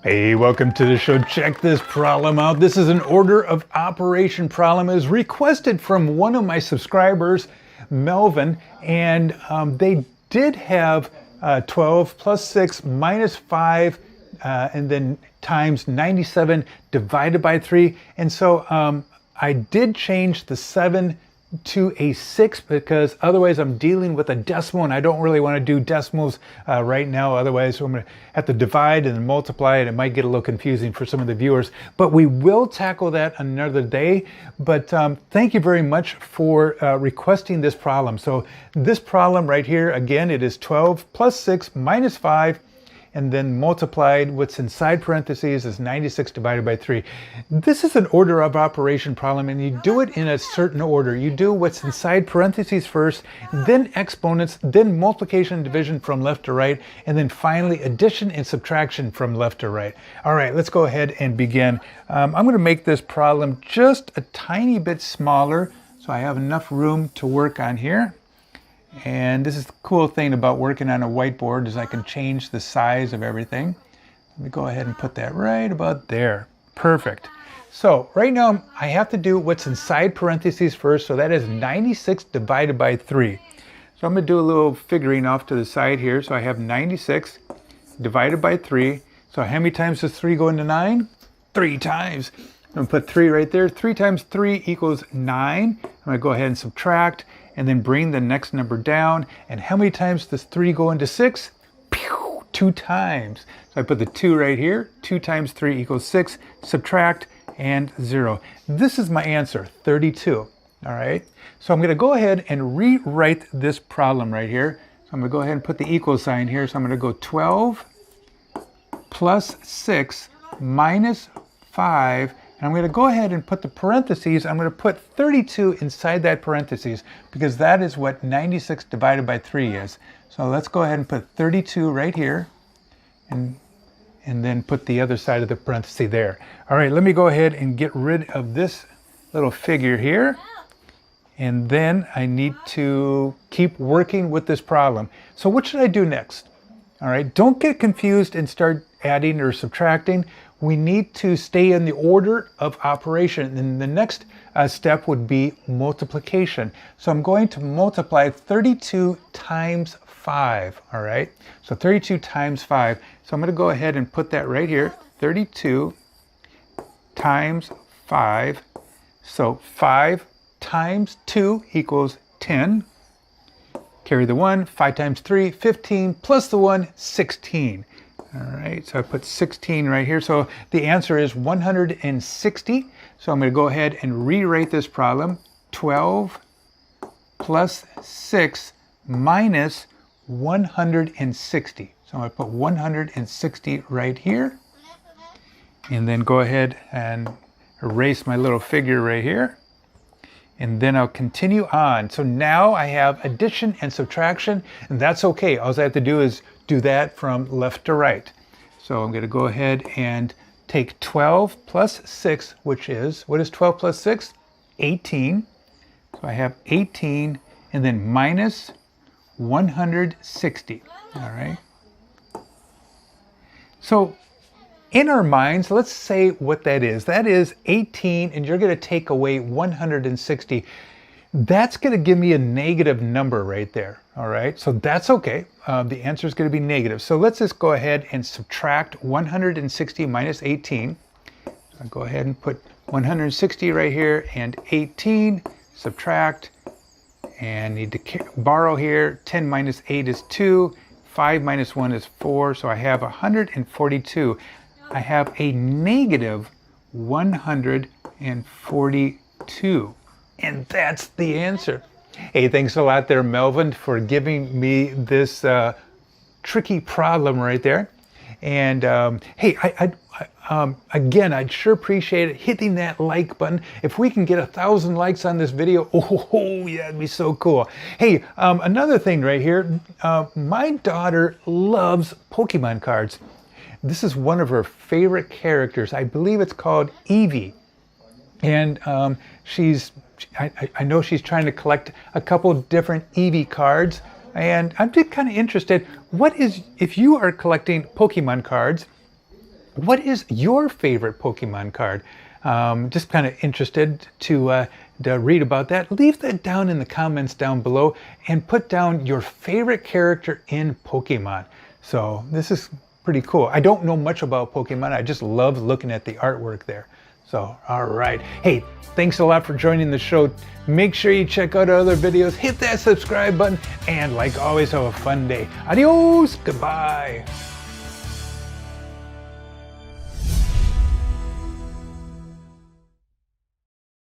Hey, welcome to the show. Check this problem out. This is an order of operation problem. It was requested from one of my subscribers, Melvin, and they did have 12 plus 6 minus 5 and then times 97 divided by 3. And so I did change the 7 to a 6 because otherwise I'm dealing with a decimal and I don't really want to do decimals right now. Otherwise I'm going to have to divide and multiply and it might get a little confusing for some of the viewers. But we will tackle that another day. But thank you very much for requesting this problem. So this problem right here, again, it is 12 plus 6 minus 5 and then multiplied, what's inside parentheses is 96 divided by 3. This is an order of operation problem, and you do it in a certain order. You do what's inside parentheses first, then exponents, then multiplication and division from left to right, and then finally addition and subtraction from left to right. All right, let's go ahead and begin. I'm going to make this problem just a tiny bit smaller, so I have enough room to work on here. And this is the cool thing about working on a whiteboard is I can change the size of everything. Let me go ahead and put that right about there. Perfect. So right now I have to do what's inside parentheses first. So that is 96 divided by 3. So I'm going to do a little figuring off to the side here. So I have 96 divided by 3. So how many times does 3 go into 9? 3 times. I'm going to put 3 right there. 3 times 3 equals 9. I'm going to go ahead and subtract and then bring the next number down. And how many times does 3 go into 6? 2 times. So I put the 2 right here. 2 times 3 equals 6. Subtract and 0. This is my answer, 32. All right. So I'm going to go ahead and rewrite this problem right here. So I'm going to go ahead and put the equal sign here. So I'm going to go 12 plus 6 minus 5. And I'm going to go ahead and put the parentheses. I'm going to put 32 inside that parentheses because that is what 96 divided by 3 is. So let's go ahead and put 32 right here and then put the other side of the parenthesis there. All right, let me go ahead and get rid of this little figure here. And then I need to keep working with this problem. So what should I do next? All right, don't get confused and start adding or subtracting. We need to stay in the order of operation. And the next step would be multiplication. So I'm going to multiply 32 times 5, all right? So 32 times 5. So I'm going to go ahead and put that right here, 32 times 5. So 5 times 2 equals 10. Carry the 1, 5 times 3, 15, plus the 1, 16. All right, so I put 16 right here. So the answer is 160. So I'm going to go ahead and rewrite this problem. 12 plus 6 minus 160. So I'm going to put 160 right here. And then go ahead and erase my little figure right here. And then I'll continue on. So now I have addition and subtraction, and that's okay. All I have to do is do that from left to right. So I'm going to go ahead and take 12 plus 6, which is, what is 12 plus 6? 18. So I have 18, and then minus 160. All right. So in our minds, let's say what that is. That is 18, and you're going to take away 160. That's going to give me a negative number right there. All right, so that's okay. The answer is going to be negative. So let's just go ahead and subtract 160 minus 18. I'll go ahead and put 160 right here and 18, subtract, and need to borrow here. 10 minus 8 is 2, 5 minus 1 is 4, so I have 142. I have a negative 142. And that's the answer. Hey, thanks a lot there, Melvin, for giving me this tricky problem right there. And hey, again, I'd sure appreciate it hitting that like button. If we can get 1,000 likes on this video, oh yeah, it'd be so cool. Hey, another thing right here, my daughter loves Pokemon cards. This is one of her favorite characters. I believe it's called Eevee. And I know she's trying to collect a couple different Eevee cards. And I'm just kind of interested, if you are collecting Pokemon cards, what is your favorite Pokemon card? Just kind of interested to read about that. Leave that down in the comments down below and put down your favorite character in Pokemon. So this is pretty cool. I don't know much about Pokemon. I just love looking at the artwork there. So, all right. Hey, thanks a lot for joining the show. Make sure you check out our other videos, hit that subscribe button, and like always, have a fun day. Adios, goodbye.